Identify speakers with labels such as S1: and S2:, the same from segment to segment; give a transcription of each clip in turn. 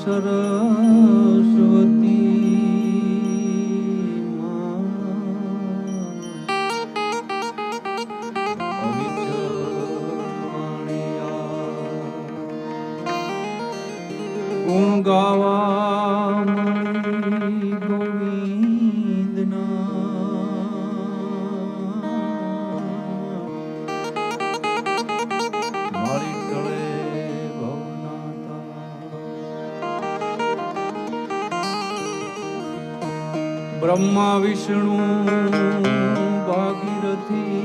S1: સરસ્વતી ગુણ ગાવા મળી ગોવિંદના મારી ટળે ભવનાતા બ્રહ્મા વિષ્ણુ ભાગીરથી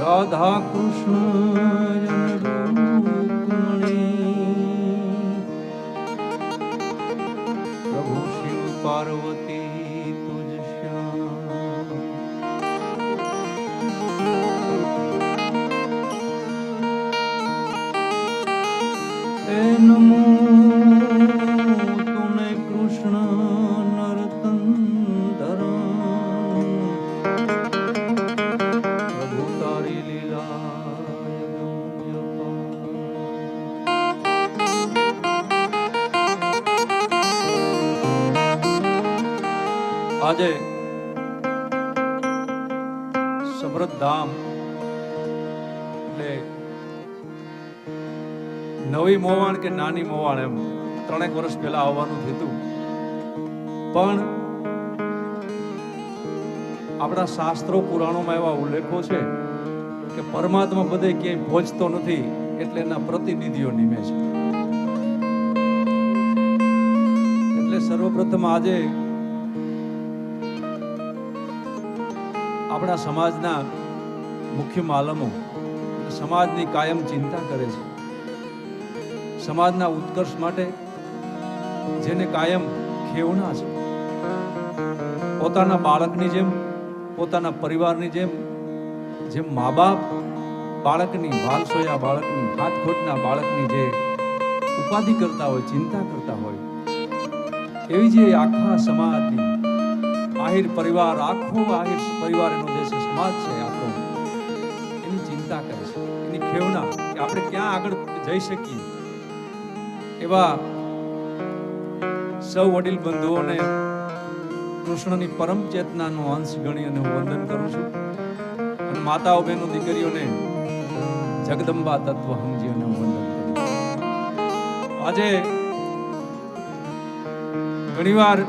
S1: રાધા કૃષ્ણ પ્રભુ શિવ પાર્વતી તુજ શ્યામ હે નમો તુને કૃષ્ણ નરતન આજે સમૃદ્ધ ધામ એટલે નવી મોવાણ કે નાની મોવાણ એમ 3 વર્ષ પહેલા આવવાનું થયું, પણ આપણા શાસ્ત્રો પુરાણોમાં એવા ઉલ્લેખો છે કે પરમાત્મા બધે ક્યાંય પહોંચતો નથી એટલે એના પ્રતિનિધિઓ નિમે છે. એટલે સર્વપ્રથમ આજે આપણા સમાજના મુખ્ય માલમો સમાજની કાયમ ચિંતા કરે છે, સમાજના ઉત્કર્ષ માટે જેને કાયમ ખેવના છે, પોતાના બાળકની જેમ, પોતાના પરિવારની જેમ, જેમ મા બાપ બાળકની વાલસોયા બાળકની હાથખોટના બાળકની જે ઉપાધિ કરતા હોય, ચિંતા કરતા હોય, એવી જે આખા સમાજની આહિર પરિવાર, આખો આહિર પરિવાર એનો જે સમાજ છે આખો, એની ચિંતા કરે છે, એની ખેવના કે આપણે ક્યાં આગળ જઈ શકીએ. એવા સૌ વડીલ બંધુઓને કૃષ્ણની પરમ ચેતનાનો અંશ ગણી અને હું વંદન કરું છું, અને માતાઓ બહેનો દીકરીઓને જગદંબા તત્વ સમજી અને હું વંદન કરું. આજે ઘણીવાર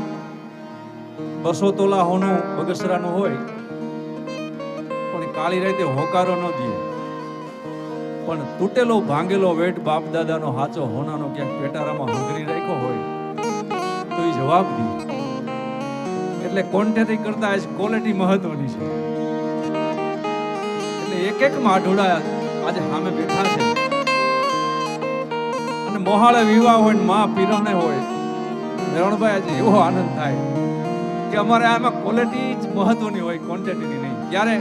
S1: 200 તોલા હોનું બગસરાનું હોય પણ કાળી રાતે હોકારો ન દે, પણ તૂટેલો ભાંગેલો વેટ બાપ દાદાનો હાચો હોનાનો ક્યાંક પેટારામાં હંગરી રાખ્યો હોય તો એ જવાબ દે. એટલે ક્વોન્ટિટી કરતા આજ ક્વોલિટી મહત્વની છે. એટલે એક માઢોડા આજે સામે બેઠા છે, અને મોહાળે વિવાહ હોય ને માં પીરણે હોય, મેરણભાઈ આજે એવો આનંદ થાય કે અમારે આમાં ક્વોલિટી જ મહત્વની હોય, ક્વોન્ટિટીની નહીં. ક્યારે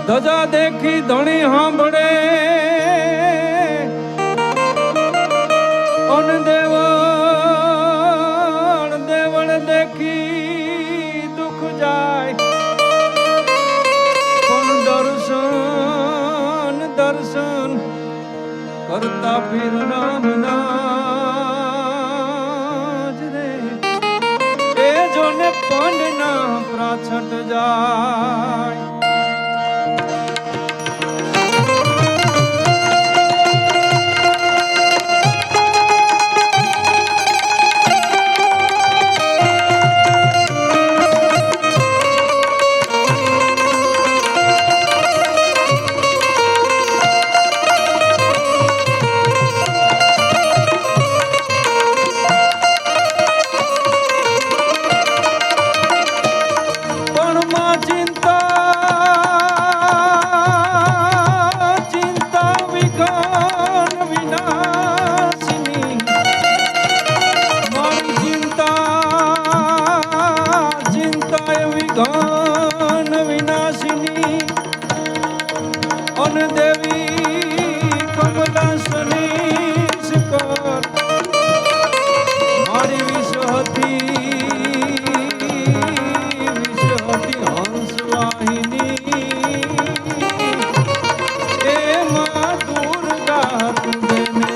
S1: ધજા દેખી ધણી સાંભળે અન દેવળ દેવળ દેખી દુઃખ જાય, પણ દર્શન દર્શન કરતા પીર નામના જ રે એ જોને પંડના પ્રાછટ જાય. અને દેવી કમલા સનીશ કર મારી વિષ હતી હંસવાહિની એમાં દુર્ગા તુંદેને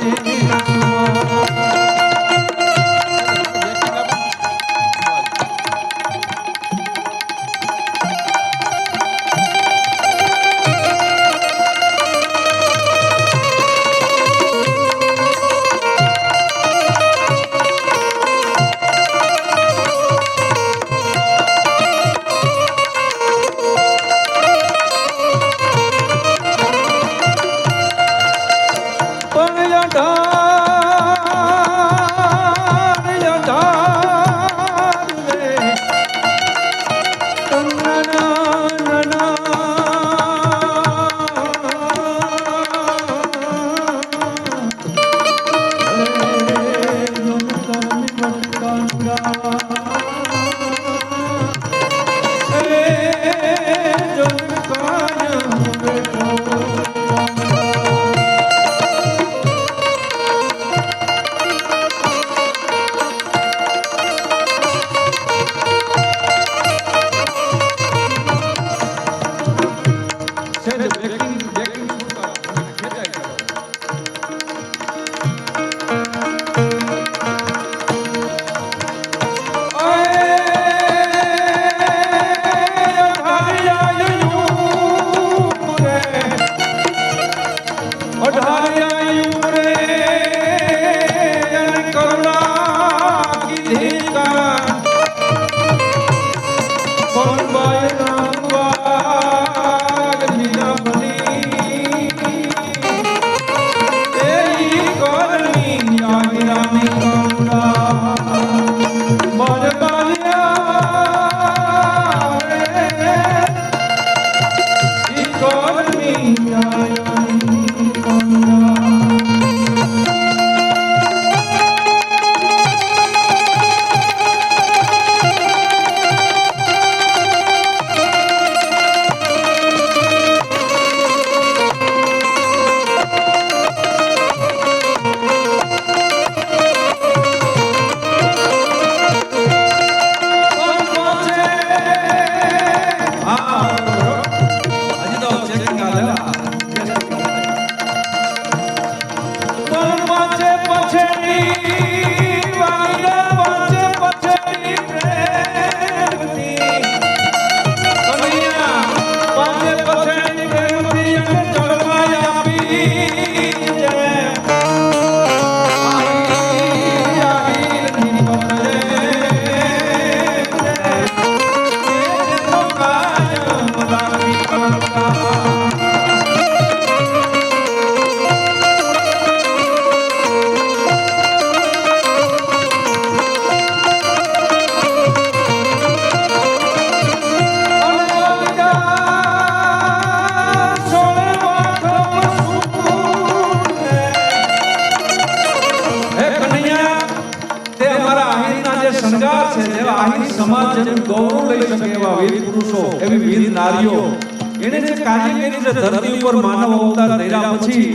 S2: ધરતી ઉપર માનવ અવતાર ધર્યા પછી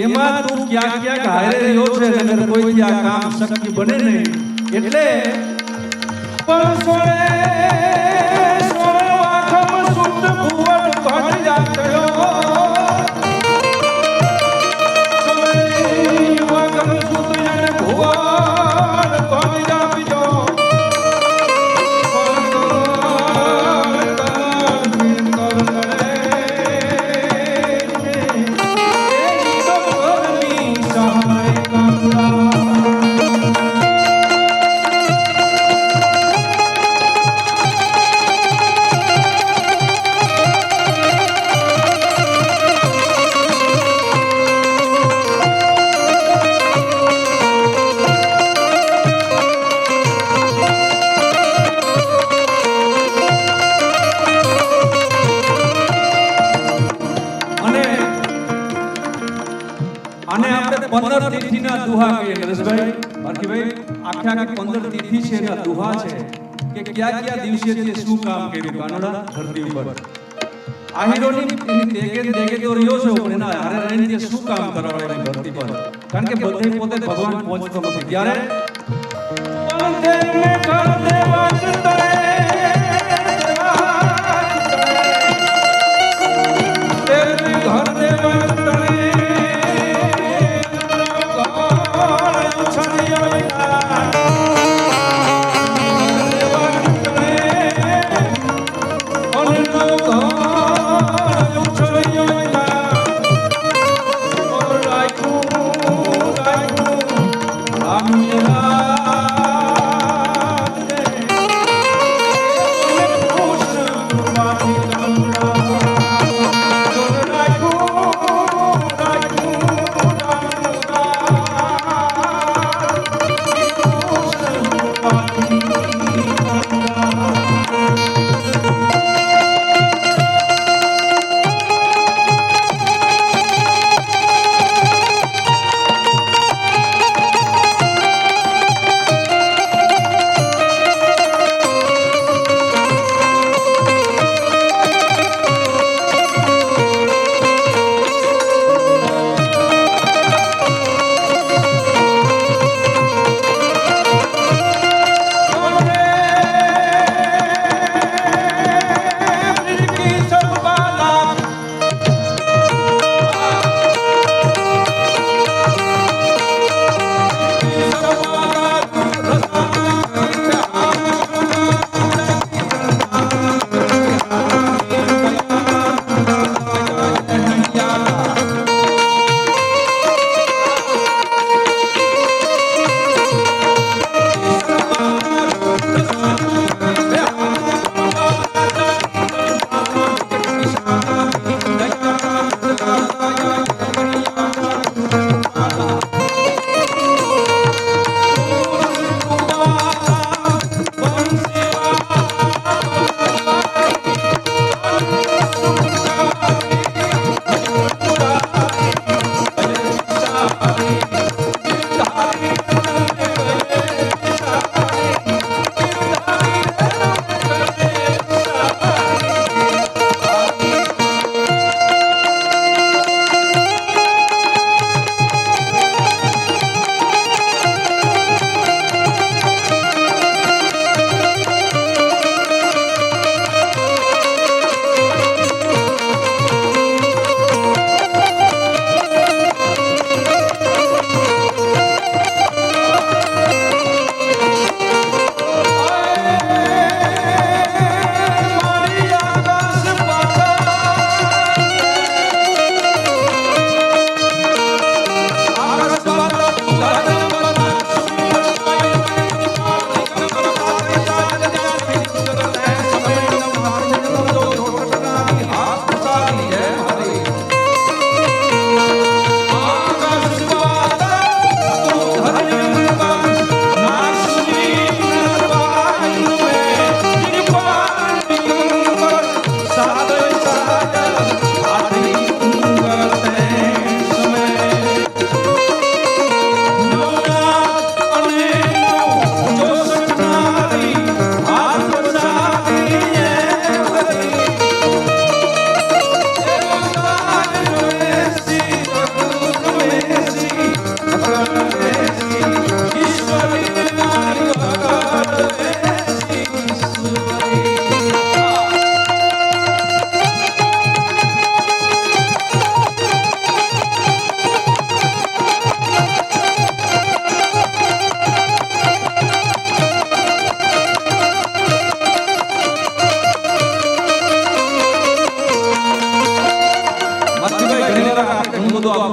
S2: એમાં તું ક્યાંક ક્યાંક હારે રહ્યો છે નગર કોઈથી આ કામ શક્ય બને નહીં એટલે
S1: પણ સોળે વાખમ સુત ભુવન ભજ જાતયો સોળે વાખમ સુત જન ભુવન ભજ જાપજો
S2: આને આપણે 15 તિથિના દુહા કહીએ નરેશભાઈ બારકીભાઈ આખે આખી 15 તિથિ છે એના દુહા છે કે કયા કયા દિવસે તે શું કામ કર્યું કાનોડા ધરતી ઉપર આહિરોની એની તેગે તો રહ્યો છે પણ એના હારે રહીને તે શું કામ કરવાડે એની ધરતી પર? કારણ કે બધે પોતે ભગવાન પહોંચતો નથી. ત્યારે અંતે મે કર દેવા ચિંતને તેરે ઘર દેવા ચિંતને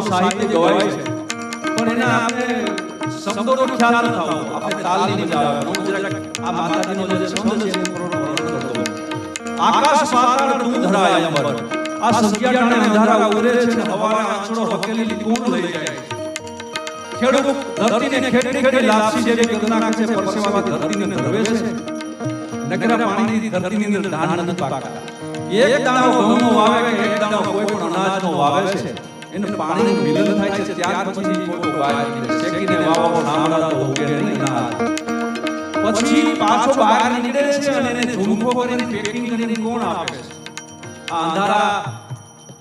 S2: સાહિત્ય ગવાય છે પણ એના આપણે શબ્દોનો ખ્યાલ ન થાવો આપણે તાલની મજા આવે હું જરાક આ માતાજીનો જે છંદ છે એનું વર્ણન કરતો આકાશ પાતાળ તું ધરાય અંબર આ સંખ્યાટાણે અંધારા ઉરે છે ને હવાના આંચળો હકેલી કોણ લઈ જાય ખેડૂત ધરતીને ખેડી ખેડી લાપસી જેવી ગગના છે પરસેવાથી ધરતીને ધરવે છે નકરા પાણીથી ધરતીની અંદર ધાન નથી પાકતા એક દાણો ઘઉંનો વાવે કે એક દાણો કોઈ પણ અનાજનો વાવે છે એને પાણીનું મિલન થાય છે ત્યાર પછી કોઈ વાય શેકીને વાવો સાંભળા તો ઉગે નહીં ના પછી પાછો બહાર નીકળે છે અને એને ઝુમકો કરીને પેકિંગ કરીને કોણ આપે છે આ અંધારા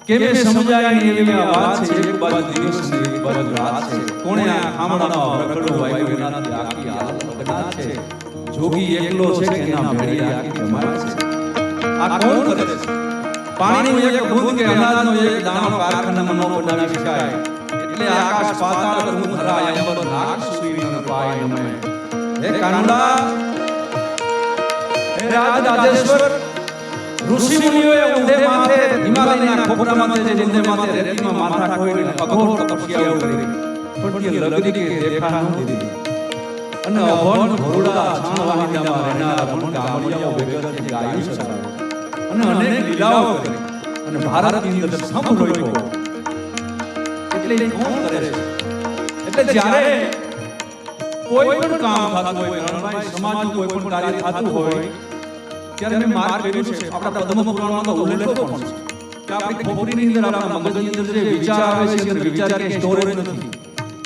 S2: કેમે સમજાય નહીં એવી આ વાત છે. એક બાજુ દિવસ ને એક બાજુ રાત છે. કોણે આ ખામણનો રખડો વાગ્યો એનાથી આખી હાલત બગડાટ છે. જોગી એકલો છે કે એના ભેળી આખી જમાત છે. આ કોણ કરે છે? પાણીનું એક બૂંદ કે અનાજનો એક દાણો કારખાનામાં ન બનાવી શકાય. એટલે આકાશ પાતાળ કરું ધરાય અંબર રાક્ષ સુઈ ન પાય નમે. હે કાનુડા, હે રાજરાજેશ્વર, ઋષિ મુનિઓએ ઊંધે માથે હિમાલયના ખોખરા માથે જે ઊંધે માથે રેતીમાં માથા ખોઈને અઘોર તપસ્યાઓ કરી. પણ તે લગડી કે દેખા ન દીધી. અને અભણ ભોળા છાણવાણીમાં રહેનારા પણ કામળિયાઓ ભેગા થઈ ગાયું સરાવ્યું. અને અનેક લીલાઓ કરી. અને ભારતની અંદર સંપ રોક્યો. એટલે એ કોણ કરે છે? એટલે જ્યારે કોઈ પણ કામ થતું હોય, રણભાઈ, સમાજનું કોઈ પણ કાર્ય થતું હોય, ત્યારે મેં માર્ક કર્યું છે, આપણા પદ્મ પુરાણમાં તો ઉલ્લેખ પણ છે કે આપણી ખોપરીની અંદર, આપણા મગજની અંદર જે વિચાર આવે છે, અંદર વિચાર કે સ્ટોરેજ નથી.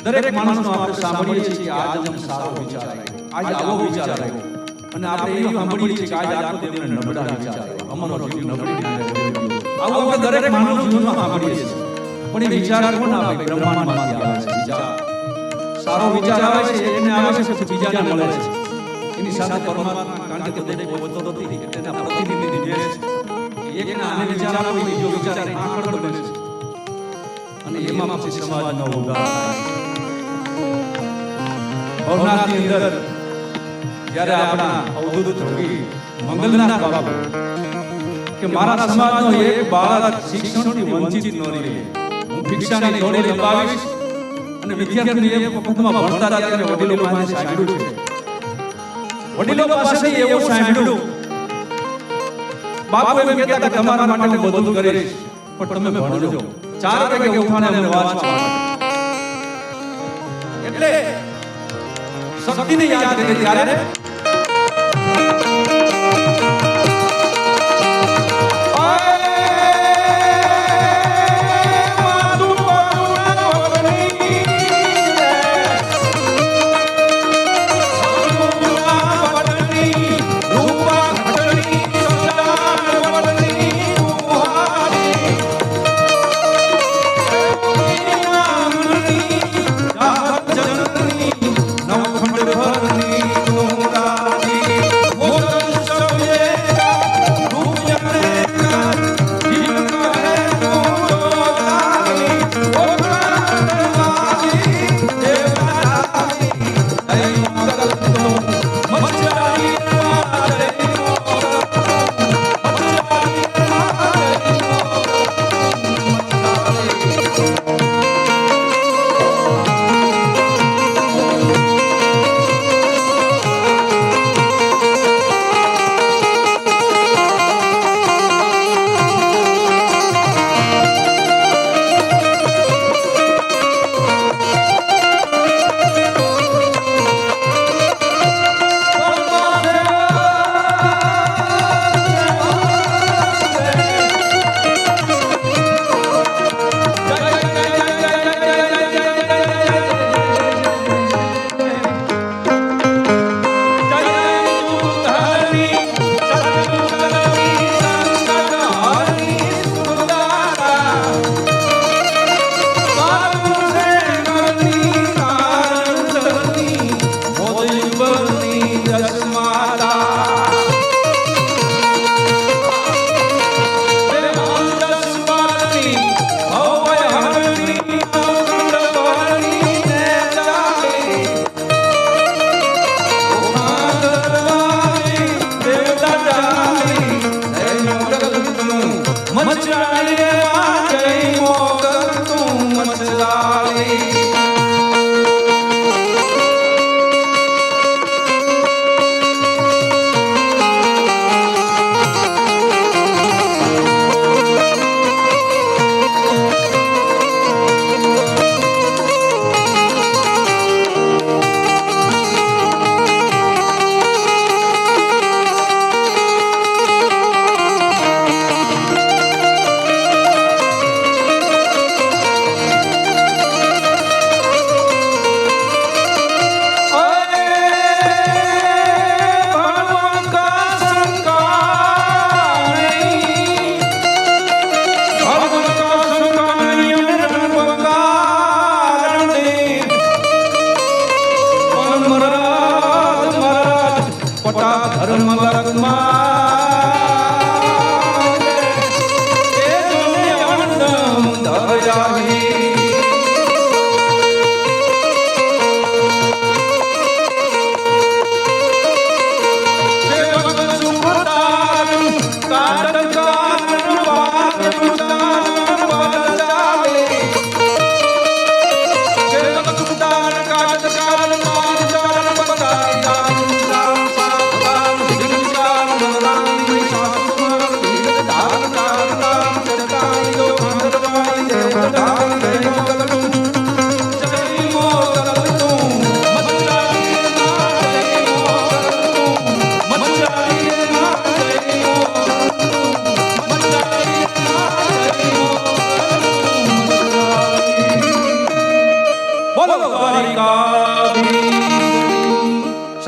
S2: દરેક માણસનો આપણે સાંભળીએ છીએ કે આજ અમને સારો વિચાર આવ્યો, આજ આવો વિચાર આવ્યો. અને આપણે એવું સાંભળીએ છીએ કે આજ આખો દિવસ નબળા વિચાર આવ્યો, અમારો જીવ નબળી રીતે આવું આપણે દરેક માનવ જીવનમાં સાંભળીએ છીએ. પણ એ વિચાર કોણ આપે? બ્રહ્માંડમાંથી આવે છે વિચાર. સારો વિચાર આવે છે એને આવે છે, પછી બીજાને મળે છે. એની સાથે પરમાત્મા, કારણ કે દરેક પોતો નથી એટલે એના પ્રતિનિધિ જે છે એકના આને વિચાર આવે, બીજો વિચાર આંકડ બને છે. અને એમાં પછી સમાજનો ઉદ્ધાર થાય છે. ભવનાથની અંદર જ્યારે આપણા અવધૂત જોગી મંગલનાથ બાબા કે મારા સમાજનો એક બાળક શિક્ષણથી વંચિત ન રહે, હું ભિક્ષાની જોડે લંબાવીશ. અને વિદ્યાર્થીને એક વખતમાં ભણતા ત્યારે વડીલો પાસે સાંભળ્યું છે, વડીલો પાસેથી એવું સાંભળ્યું, બાપુ એમ કહેતા હતા તમારા માટે હું બધું કરીશ, પણ તમે ભણજો. 4 વાગે ઉઠાને અમને વાંચવા માટે. એટલે શક્તિને યાદ કરી ત્યારે નવખંડ ભરની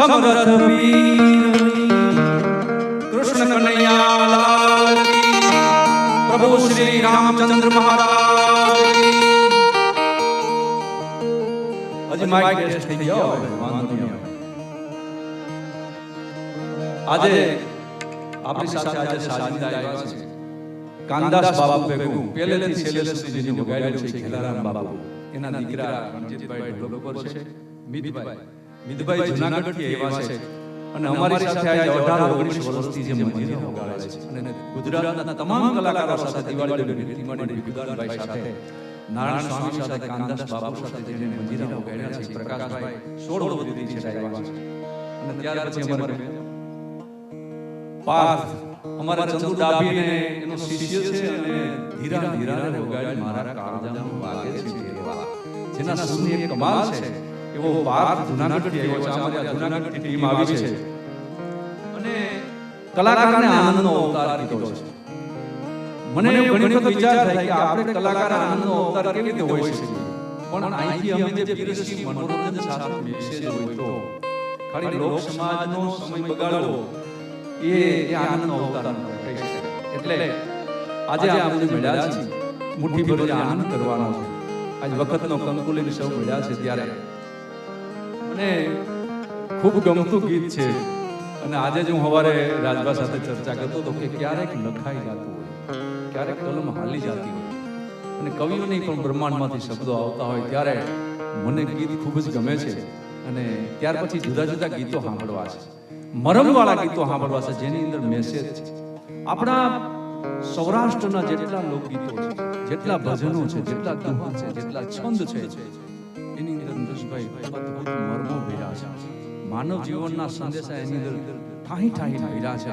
S2: સમરથ વીરની કૃષ્ણ કનૈયા લાલ કી પ્રભુ શ્રી રામચંદ્ર મહારાજ કી હજી માઇક ટેસ્ટ થઈ ગયો હવે વાંધો નહીં આવે. આજે આપણી સાથે આજે સાજિદા આવ્યા છે કાનદાસ બાપુ ભેગું પહેલેથી છેલ્લે સુધી જેને વગાડ્યું છે ખેલારામ બાપુ એના દીકરા રણજીતભાઈ ઢોલક પર છે મિતભાઈ જૂનાગઢથી આવ્યા છે અને અમારી સાથે આજે 18-19 વર્ષથી જે મંજીરા વગાડે છે અને ગુજરાતના તમામ કલાકારો સાથે દિવાળી ટીમાડી વિગુદાનભાઈ સાથે નારાયણ સ્વામી સાથે કાનદાસ બાપુ સાથે જેને મંજીરા વગાડ્યા છે પ્રકાશભાઈ 16 વર્ષથી છે આવ્યા છે અને ત્યાર પછી અમારે પાર્થ અમારા ચંદુ ડાભીને એનો શિષ્ય છે અને ધીરા ધીરાને વગાડી મારા કાળજામાં વાગે છે દેવા જેના સુરની એક કમાલ છે એવો પાર્થ જૂનાગઢથી આવ્યો છે. અમારી જૂનાગઢની ટીમ આવી છે અને કલાકારને આનંદનો અવતાર કીધો છે. મને ઘણી વખત વિચાર થાય કે આપણે કલાકાર આનંદનો અવતાર કેવી રીતે હોઈ શકીએ, પણ અહીંથી અમે જે પીરસી મનોરંજન સાથે મેસેજ હોય તો ખાલી લોક સમાજનો સમય બગાડવો એ આનંદનો અવતાર કહી શકાય. એટલે આજે આપણે મળ્યા છીએ મુઠ્ઠીભર આનંદ કરવાનો છે. આજ વખતનો કંકુલીન સૌ મળ્યા છે ત્યારે અને ખૂબ ગમતું ગીત છે. અને આજે જ હું સવારે રાજભા સાથે ચર્ચા કરતો હતો કે ક્યારેક લખાઈ જતું હોય, ક્યારેક કલમ હાલી જતી હોય અને કવિઓની પણ બ્રહ્માંડમાંથી શબ્દો આવતા હોય ત્યારે મને ગીત ખૂબ જ ગમે છે. અને ત્યાર પછી જુદા જુદા ગીતો સાંભળવા છે, મરમવાળા ગીતો સાંભળવા છે જેની અંદર મેસેજ છે. આપણા સૌરાષ્ટ્રના જેટલા લોકગીતો છે, જેટલા ભજનો છે, જેટલા દુહા છે, જેટલા છંદ છે એની અંદર નરેશભાઈ અદ્ભુત મર્મો ભર્યા છે. માનવ જીવનના સંદેશા એની અંદર ઠાહી ઠાહી ભર્યા છે.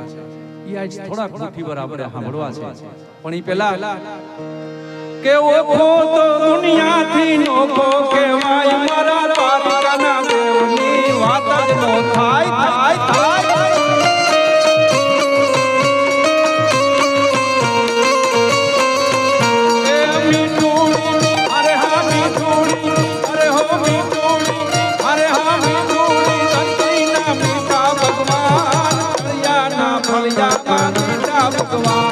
S2: એ આજ થોડાક મુઠ્ઠીભર આપણે સાંભળવા છે. પણ એ પહેલા કે ઓખો તો દુનિયાથી નોખો કહેવાય મારા દ્વારકાના દેવની વાત જ નો થાય થાય થાય. એ મીઠુડી અરે હા મીઠુડી અરે હો મીઠુડી અરે હા મીઠુડી ધરતીના મીઠા ભગવાન ફળિયાના ફળિયામાં મીઠા ભગવાન.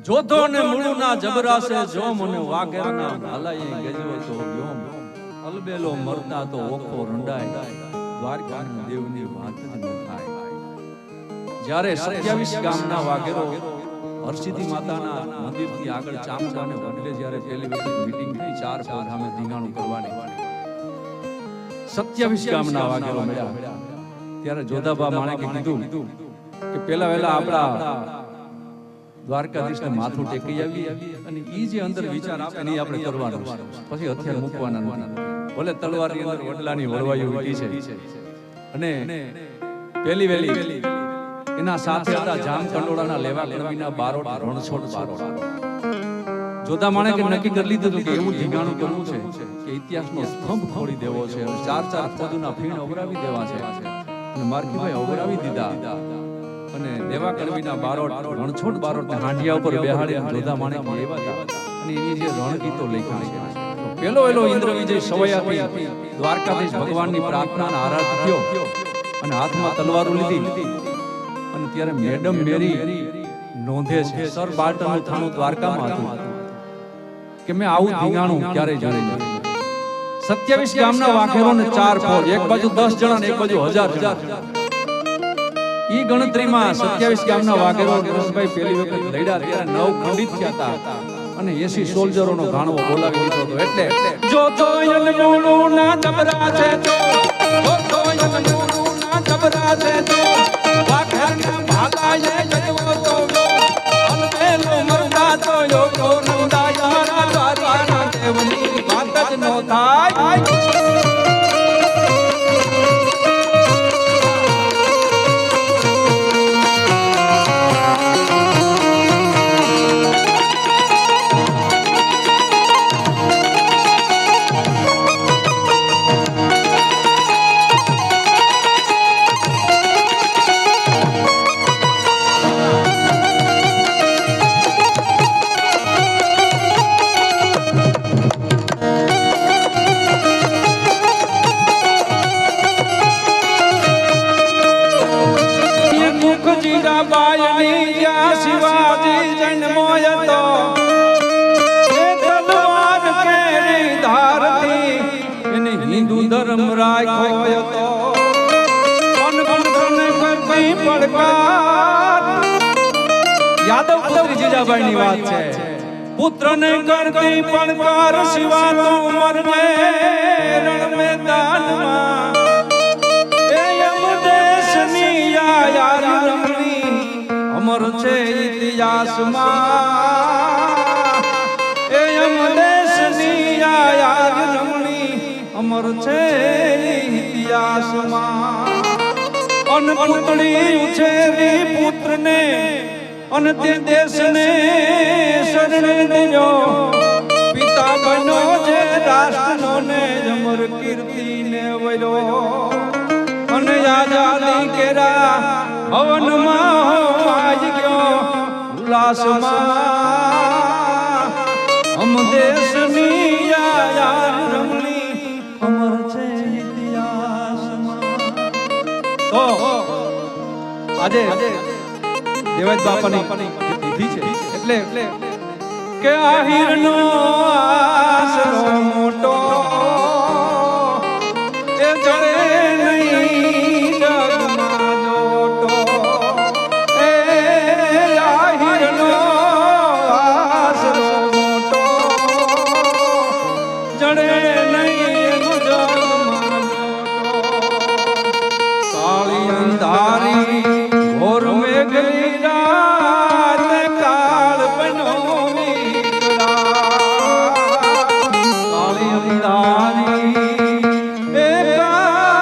S2: જોધો ને મૂળના જબરાશે જો મને વાઘેરના ભાલાએ ગજવો તો વ્યોમ અલબેલો મરતા તો ઓખો રંડાય દ્વારકાના દેવની વાત જ ન થાય. જ્યારે 27 ગામના વાઘેરો હરસિદ્ધિ માતાના મંદિરથી આગળ ચામુંડાને વડલે જ્યારે પહેલી વખત મીટિંગ થઈ 4 પોધામે ધીંગાણું કરવાની 27 ગામના વાઘેરો મળ્યા ત્યારે જોધાબા માણેકે કીધું કે પહેલા વહેલા આપણા
S1: દ્વારકાધીશને માથું ટેકી આવી અને ઈ જે અંદર વિચાર આપે ને ઈ આપણે કરવાનો છે. પછી હથિયાર મૂકવાના નથી. ભલે તલવારની અંદર વડલાની વળવાયું વીટી છે અને પેલી વેલી એના સાથે હતા જામકંડોળાના લેવા કડવીના બારોટ રણછોડ બારોટ. જોતા માણે કે નક્કી કરી લીધું હતું કે એવું ઢીંગાણું કરવું છે કે ઇતિહાસનો સ્તંભ ખોડી દેવો છે, ચાર ફોજના ફીણ અવરાવી દેવા છે. અને માર્ગીભાઈ અવરાવી દીધા અને દેવા કડવીના બારોટ રણછોડ બારોટ હાંડિયા ઉપર બેહાડી જોધા માણેક એવા હતા અને એની જે રણગીતો લખાણી છે. પેલો ઇન્દ્ર વિજય સવૈયાથી દ્વારકાધીશ ભગવાનની પ્રાર્થનાના આરાધ થયો અને હાથમાં તલવારો લીધી અને ત્યારે મેડમ મેરી નોંધે છે સર બાર્ટનનું થાણું દ્વારકામાં હતું કે મેં આવું ધીંગાણું ક્યારેય જોયું નથી. 27 ગામના વાઘેરો ને 4 ફોજ, એક બાજુ 10 જણા ને એક બાજુ 1000 જણા. ઈ ગણતરીમાં 27 ગામના વાઘેરો રસભાઈ પહેલી વખત લડ્યા ત્યારે 9 ખંડિત થયા હતા અને 80 સોલ્જરોનો ગાણવો બોલાવી દીધો હતો. એટલે જો તો યનમોનું ના જબરા છે તો જો યનમોનું ના જબરા છે તો વાઘરના ભાલાએ જજવો તો અનબેલો મરદા તો યો નંદા યારા દ્વારકાના દેવની વાત જ નો થાય. શિવાજી જન્મોય તો એ તલવાર કેરી ધારતી એને હિન્દુ ધર્મ રાખ્યો તો અનબંધન કરતી પડકાર. યાદવ પુત્રી જીજાબાઈની વાત છે. પુત્રને કરતી પડકાર શિવા તું મરને રણ મેદાનમાં એ યમ દેશની યાર રમણી અમર છે ઇતિહાસમાં. એ અમ દેશની યાર રમણી અમર છે ઇતિહાસમાં. અન પુતળી ઉછેરી પુત્રને અને તે દેશને શરણ દિયો પિતા બનો જે રાષ્ટ્રનો ને અમર કીર્તિને વયો અને આઝાદી કેરા હવનમાં આજ ગયો ઉલ્લાસમાં. હમ દેશની યાર રમણી અમર છે ઇતિહાસમાં. તો આજે દેવાજ બાપાની તિથિ છે એટલે કે આહિરનો આસરો મોટો એ જડે નહીં જગમાં જોટો. એ આહિરનો આસરો મોટો જડે નહીં જગમાં જોટો. કાળી અંધારી ઘોર મેઘની રાત કાળ બનો વીતરા. કાળી અંધારી એ કાળ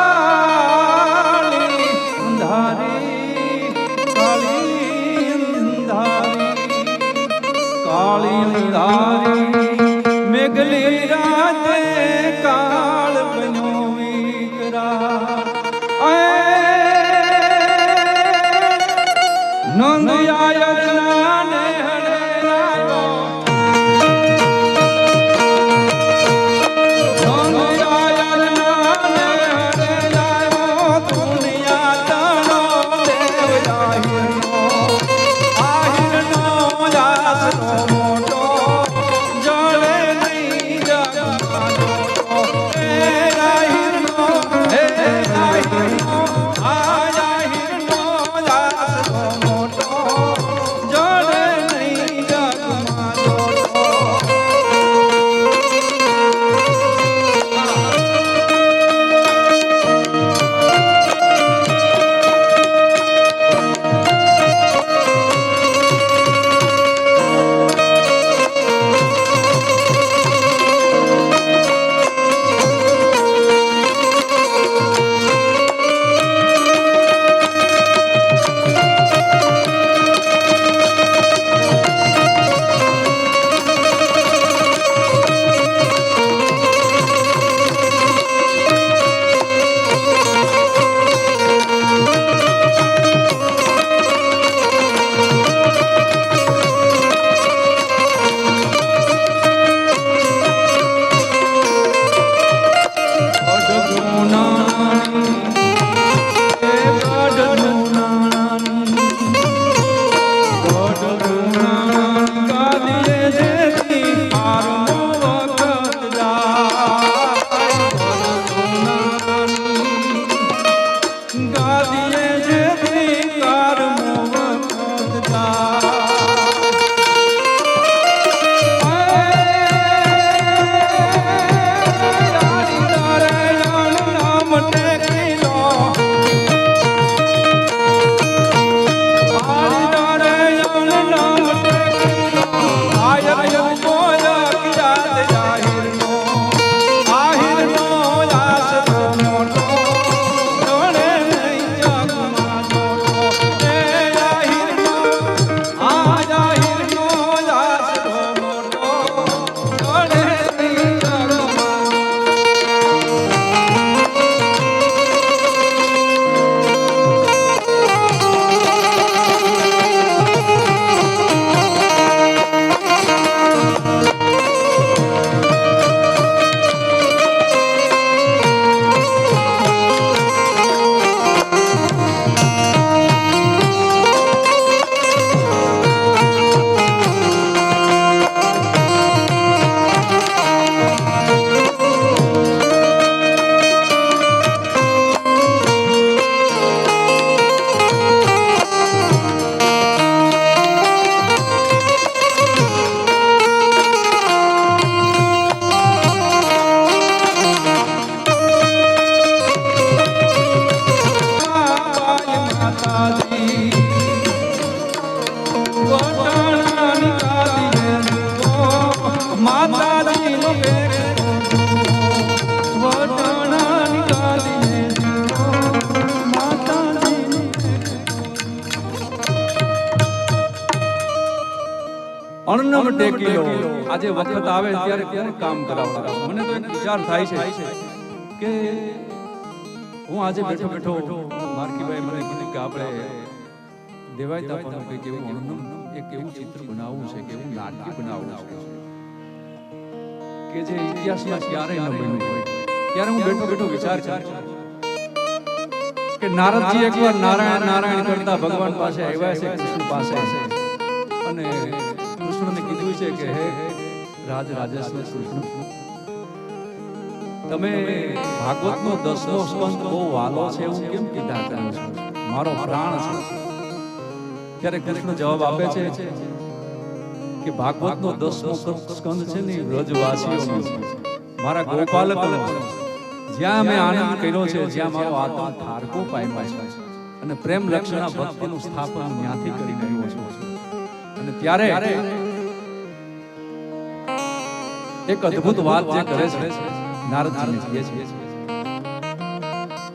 S1: અણનમ ટેકી લો. આજે વખત આવે ત્યારે કોણ કામ કરાવડાવે? મને તો એક વિચાર થાય છે કે હું આજે બેઠો બેઠો માર્કીભાઈ મને કીધું કે આપણે દેવાયતા પણ કંઈક એવું અણનમ એક એવું ચિત્ર બનાવવું છે, કે એવું નાટક બનાવવું છે કે જે ઇતિહાસમાં ક્યારેય ન બન્યું હોય. ત્યારે હું બેઠો બેઠો વિચાર કરું કે નારદજી એકવાર નારાયણ નારાયણ કરતા ભગવાન પાસે આવ્યા છે, કૃષ્ણ પાસે, અને કૃષ્ણને કીધું છે કે હે રાજ રાજેશ્વર કૃષ્ણ, તમે ભાગવતનો 10મો સ્કંદ બહુ વાલો છે એવું કેમ કીધા કરો છો? મારો પ્રાણ છે. ત્યારે કૃષ્ણ જવાબ આપે છે કે ભાગવતનો 10મો સ્કંદ છે ને વ્રજવાસીઓનો છે, મારા ગોપાલકનો છે. જ્યાં મેં આનંદ કર્યો છે, જ્યાં મારો આત્મા ઠારકો પામ્યો છે, અને પ્રેમ લક્ષણા ભક્તિનું સ્થાપન ત્યાંથી કરી રહ્યો છું. અને ત્યારે એક અદ્ભુત વાત જે કરે છે નારદજીને કહે છે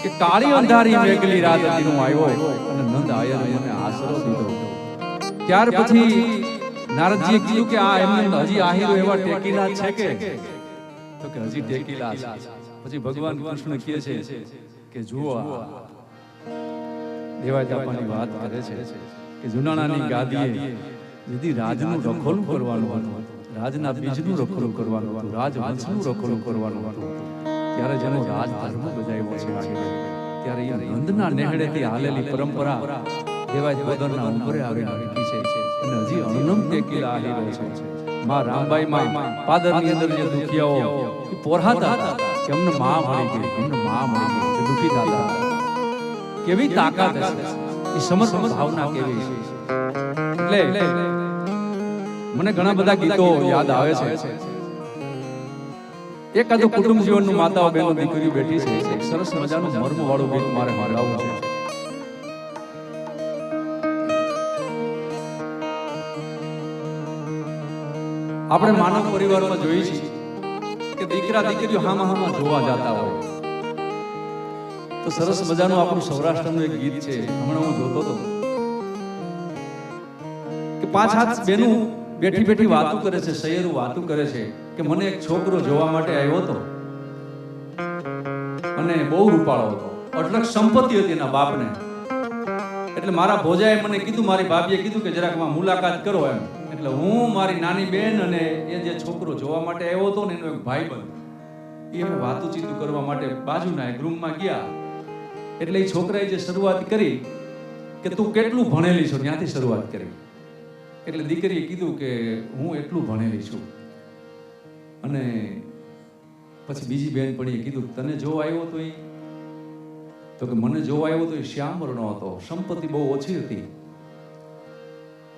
S1: કે કાળી અંધારી મેઘલી રાત હતી હું આવ્યો અને નંદ આયર મને આશરો દીધો. ત્યાર પછી નારદજીએ કીધું કે આ એમને હજી આહીરો એવા ટેકીલા છે કે? તો કે હજી ટેકીલા છે. પછી ભગવાન કૃષ્ણ કહે છે કે જુઓ દેવાયતાપાની વાત કરે છે કે જુનાણાની ગાદીએ જેથી રાજનું રખોલું કરવાનું હતું, રાજના બીજનું રખોલું કરવાનું હતું, રાજવંશનું રખોલું કરવાનું હતું, ત્યારે જેનો રાજ ધર્મ બજાવ્યો છે ત્યારે એ નંદના નેહડેથી હાલેલી પરંપરા દેવાય વગરના ઉંબરે આવીને અટકી છે અને હજી અણનમ ટેકીલા આલી રહ્યો છે. માં રામબાઈમાં પાદરની અંદર જે દુખિયાઓ એ પોરહાતા હતા કે અમને માં મળી ગઈ, અમને માં મળી ગઈ, જે દુખી થતા હતા. કેવી તાકાત હશે એ સમર્પણ ભાવના કેવી છે. એટલે મને ઘણા બધા ગીતો યાદ આવે છે. એકાદું કુટુંબ જીવનનું માતાઓ બહેનો દીકરીઓ બેઠી છે, એક સરસ મજાનું મર્મ વાળું ગીત મારે હંભળાવવું છે. આપણે માનવ પરિવારમાં જોઈએ છીએ કે દીકરા દીકરીઓ હામાં જોવા જતા હોય તો સરસ મજાનું આપણું સૌરાષ્ટ્રનું એક ગીત છે. હમણાં હું જોતો હતો કે 5 હાથ બેનું બેઠી બેઠી વાતો કરે છે, સૈયરું વાતો કરે છે કે મને એક છોકરો જોવા માટે આવ્યો હતો અને બહુ રૂપાળો હતો, અઢળક સંપત્તિ હતી એના બાપને. એટલે મારા ભોજાએ મને કીધું, મારી ભાભીએ કીધું કે જરાક માં મુલાકાત કરો એમ. એટલે હું, મારી નાની બેન અને એ જે છોકરો જોવા માટે આવ્યો હતો ને એનો એક ભાઈબંધ, એ અમે વાતુચીતું કરવા માટે બાજુના એક રૂમમાં ગયા. એટલે એ છોકરાએ જે શરૂઆત કરી કે તું કેટલું ભણેલી છો, ત્યાંથી શરૂઆત કરી. એટલે દીકરીએ કીધું કે હું એટલું ભણેલી છું. અને પછી બીજી બેનપણીએ કીધું તને જોવા આવ્યો તો એ? તો કે મને જોવા આવ્યો તો એ શ્યામ વર્ણો હતો, સંપત્તિ બહુ ઓછી હતી.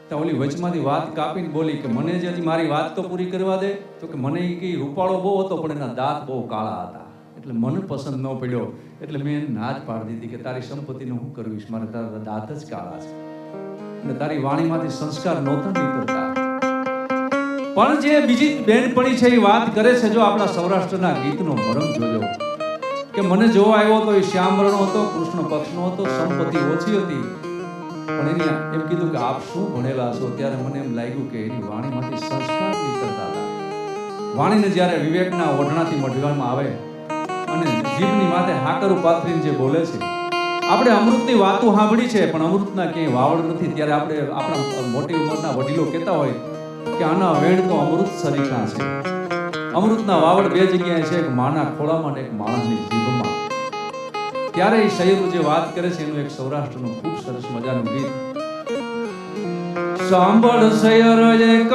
S1: તો ઓલી વચમાંથી વાત કાપીને બોલી કે મને જે હજી મારી વાત તો પૂરી કરવા દે. તો કે મને એ કઈ રૂપાળો બહુ હતો પણ એના દાંત બહુ કાળા હતા, એટલે મને પસંદ ન પડ્યો. એટલે મેં એને ના જ પાડી દીધી કે તારી સંપત્તિને હું કરવીશ, મારે તારા દાંત જ કાળા છે અને તારી વાણીમાંથી સંસ્કાર નહોતા નીકળતા. પણ જે બીજી બેનપણી છે એ વાત કરે છે, જો આપણા સૌરાષ્ટ્રના ગીતનો મરમ જોજો કે મને જોવા આવ્યો તો એ શ્યામવર્ણો હતો, કૃષ્ણ પક્ષનો હતો, સંપત્તિ ઓછી હતી, પણ એને એમ કીધું કે આપ શું ભણેલા છો? ત્યારે મને એમ લાગ્યું કે એની વાણીમાંથી સંસ્કાર નીકળતા હતા. વાણીને જ્યારે વિવેકના ઓઢણાથી મઢવામાં આવે અને જીભની માથે હાકરું પાથરીને જે બોલે છે, આપણે અમૃતની વાતો સાંભળી છે પણ અમૃતના ક્યાંય વાવડ નથી. ત્યારે આપણે આપણા મોટી ઉંમરના વડીલો કહેતા હોય કે આના વેણ તો અમૃત સરીખા છે. અમૃતના વાવડ બે જગ્યાએ છે, એક માના ખોળામાં અને એક માણસની જીભમાં. ત્યારે એ શૈયરો જે વાત કરે છે એનું એક સૌરાષ્ટ્રનું ખૂબ સરસ મજાનું ગીત સાંભળ શૈયર એક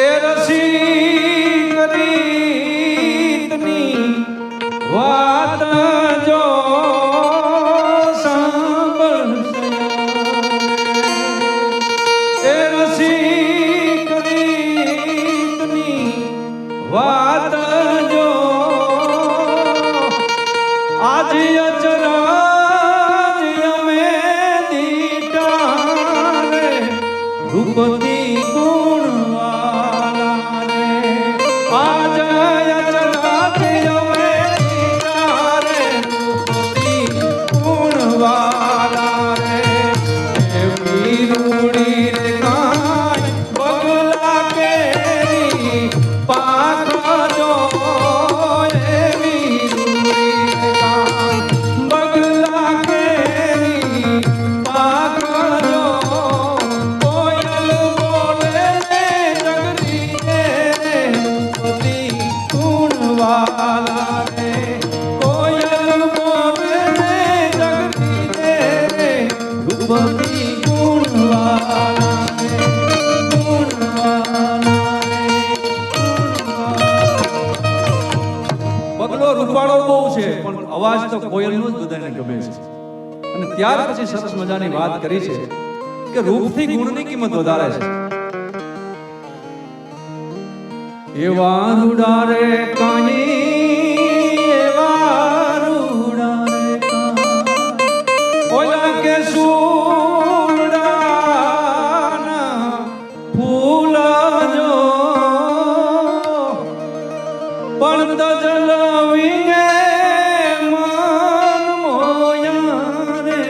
S1: એ રસી કરીતની વાત જો સાંભળ એ રસી કરીતની વાત જો આજે અચરાજ અમે દીટા રે રૂપતી ગુણવાલા રે આજે અચરાજ અમે દીટા રે બહુ છે પણ અવાજ તો કોયલનો જ બધાને ગમે છે. અને ત્યાર પછી સરસ મજાની વાત કરી છે કે રૂપથી ગુણની કિંમત વધારે છે. એવા રૂડા રે કાની, એવા રૂડા રે કાની, ઓલા કે સુરડાના ફૂલ જો પણ તજલવીને મન મોયા રે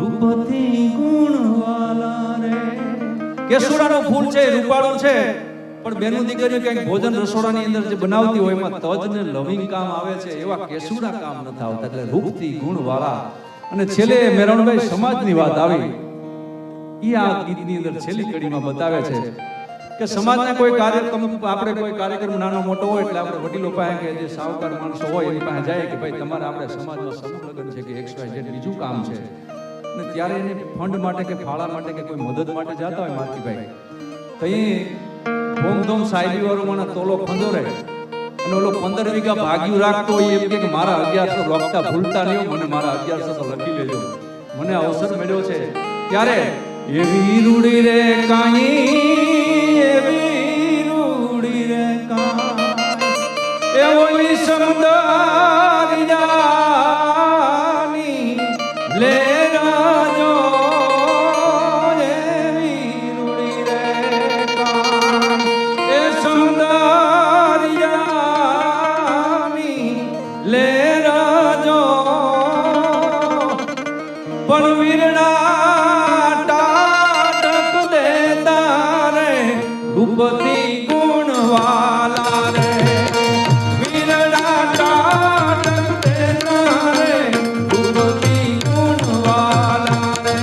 S1: રૂપથી ગુણવાલા રે. કેસુડાનું ફૂલ છે, રૂપાળું છે, પણ બેનું દીકરીઓ કંઈક ભોજન રસોડાની અંદર જે બનાવતી હોય એમાં તજ ને લવિંગ કામ આવે છે, એવા કેસુડા કામ નથી આવતા. એટલે રૂપથી ગુણવાળા. અને છેલ્લે મેરણભાઈ સમાજની વાત આવી, એ આ ગીતની અંદર છેલ્લી કડીમાં બતાવે છે કે સમાજના કોઈ કાર્યક્રમ, આપણે કોઈ કાર્યક્રમ નાનો મોટો હોય એટલે આપણે વડીલો પાસે કે જે સાવકાર માણસો હોય એની પાસે જાય કે ભાઈ તમારે આપણે સમાજમાં સમૂહ લગ્ન છે કે XY Z બીજું કામ છે, અને ત્યારે એને ફંડ માટે કે ફાળા માટે કે કોઈ મદદ માટે જતા હોય માલતીભાઈ, તો એ ભોમધોમ સાહેબી વાળો મને તોલો ખંદોરે અને ઓલો 15 વીઘા ભાગ્યું રાખતો હોય એમ કે મારા 1100 લખતા ભૂલતા નહીં, મને મારા 1100 તો લખી લેજો. મને અવસર મળ્યો છે ત્યારે એવી રૂડી રે કાઈ, એવી રૂડી રે કાઈ, એ ઓલી સમદારિયાની લે રાજો, એવી રૂડી રે કાઈ, એ સમદારિયાની લે રાજો પણ વીરણા ટાટક દેતા રે રૂપથી ગુણવાલા રે. વીરણા ટાટક દેતા રે રૂપથી ગુણવાલા રે.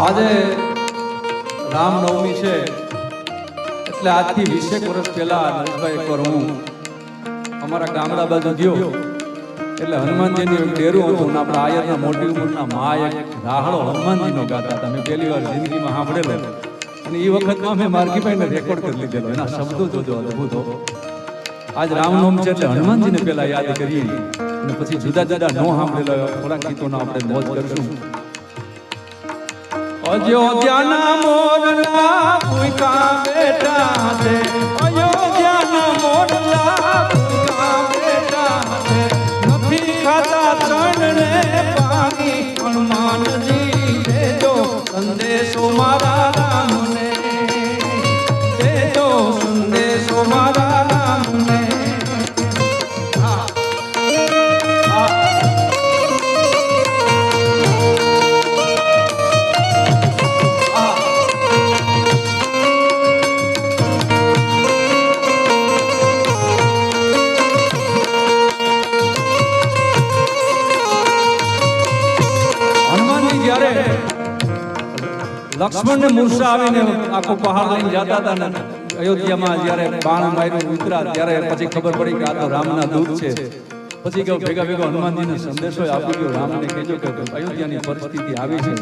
S1: આજે રામનવમી છે એટલે આજથી 20 વર્ષ પહેલા નરેશભાઈ એકવાર હું અમારા ગામડા બાજુ ગયો એટલે હનુમાનજીનું એક ડેરું હતું ને આપણા આયરના મોટી ઉંમરના મા એક રાહડો હનુમાનજીનો ગાતા હતા. મેં પહેલી વાર જિંદગીમાં સાંભળેલો અને એ વખતમાં મેં માર્ગીભાઈને રેકોર્ડ કરી લીધેલો. એના શબ્દો જોજો અદભુત હો. આજ રામનવમી છે એટલે હનુમાનજીને પહેલા યાદ કરીએ અને પછી જુદા જુદા નો સાંભળેલો થોડાક ગીતોનો આપણે મોજ કરશું. અયોધ્યાના મોરલા ભૂકા બેઠા છે, અયોધ્યાના મોરલા ભૂકા બેઠા છે, નથી ખાતા ત્રણને પાણી, હનુમાનજી દેજો સંદેશો મારા રામને, દેજો સંદેશો મારા રામને. લક્ષ્મણ ને મૂર્છા આવીને આખો પહાડ લઈને જતા હતા ને અયોધ્યામાં જ્યારે બાણ માર્યું ઉતરા ત્યારે પછી ખબર પડી કે આ તો રામના દૂત છે. પછી કે ભેગા ભેગા હનુમાનજીને સંદેશો આપી ગયો, રામને કહેજો કે અયોધ્યાની પરિસ્થિતિ આવી છે.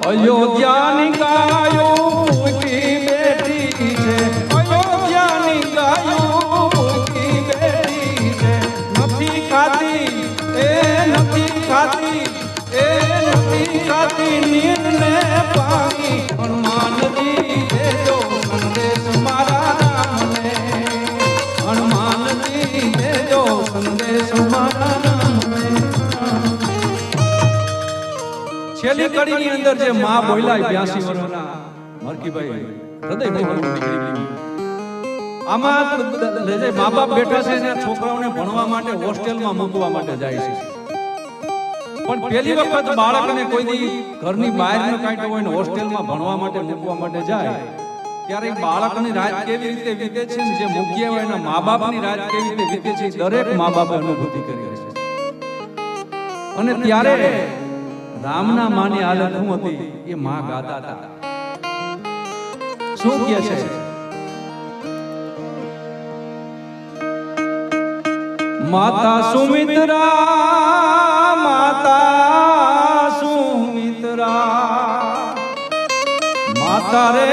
S1: અયોધ્યાની ગાયો ભૂખી બેઠી છે, અયોધ્યાની ગાયો ભૂખી બેઠી છે, નથી ખાતી એ નથી ખાતી એ નથી ખાતી નીરને પાણી, હનુમાનજી દેજો સંદેશ મારા રામને, હનુમાનજી દેજો સંદેશ મારા રામને. છેલ્લી કડીની અંદર જે માં બોલ્યા 82 વર્ષના મરકીભાઈ હૃદય નીકળી ગયું. આમાં જે મા બાપ બેઠા છે ને છોકરાઓને ભણવા માટે હોસ્ટેલમાં મૂકવા માટે જાય છે, પણ પહેલી વખત બાળકને કોઈ દી ઘરની બહાર ન કાઢ્યો હોય ને હોસ્ટેલમાં ભણવા માટે મૂકવા માટે જાય ત્યારે બાળકની રાત કેવી રીતે વીતે છે ને જે મૂક્યા હોય એના મા બાપની રાત કેવી રીતે વીતે છે દરેક મા બાપ અનુભૂતિ કરી છે. અને ત્યારે રામના માની હાલત શું હતી એ માં ગાતા હતા. શું કહે છે? માતા સુમિત્રા, માતા સુમિત્રા, માતા રે